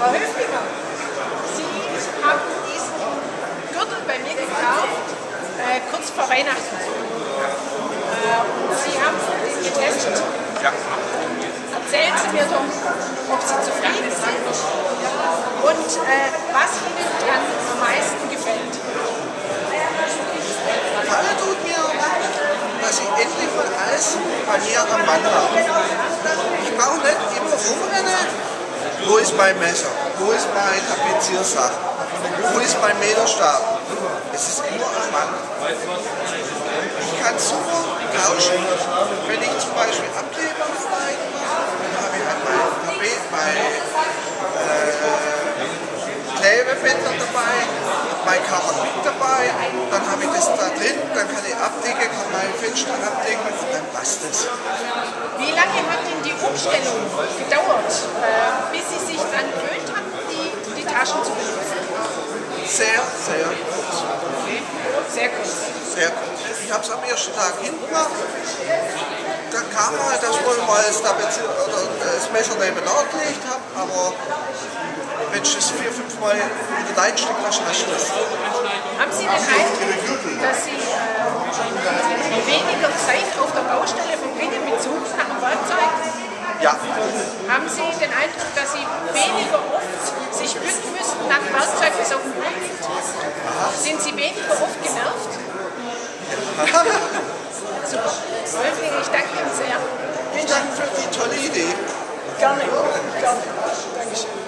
Frau Höflinger, Sie haben diesen Gürtel bei mir gekauft, kurz vor Weihnachten. Und Sie haben den getestet. Ja. Erzählen Sie mir doch, ob Sie zufrieden sind und was Ihnen dann am meisten gefällt. Gefallen tut mir, dass ich endlich mal alles bei mir am Mann habe. Ich brauche nicht immer rumrennen. Wo ist mein Messer? Wo ist mein Tapeziersachen? Wo ist mein Meterstab? Es ist immer am Mann. Ich kann super tauschen, wenn ich zum Beispiel Abkleberarbeiten mache, dann habe ich halt mein Klebebänder dabei, mein Keramik dabei, dann habe ich das da drin, dann kann ich abdecken, kann mein Fenster abdecken und dann passt es. Wie lange hat denn die Umstellung gedauert, bis Sie sich daran gewöhnt haben, die Taschen zu benutzen? Sehr, sehr kurz. Sehr kurz. Sehr kurz. Ich habe es am ersten Tag hingemacht. Dann kam halt, dass ich mal das Messer nebeneinander gelegt habe, aber wenn ich das 4-5 Mal wieder reinstecke, hast du das. Haben Sie den Eindruck, dass Sie weniger Zeit auf der Baustelle verbringen mit Suchen nach dem Werkzeug? Ja. Haben Sie den Eindruck, dass Sie weniger oft sich bücken müssen nach dem Werkzeug, das auf dem Boden liegt? Sind Sie weniger oft genervt? Super. Wolfgang, ich danke Ihnen sehr. Vielen Dank für die tolle Idee. Gerne. Dankeschön.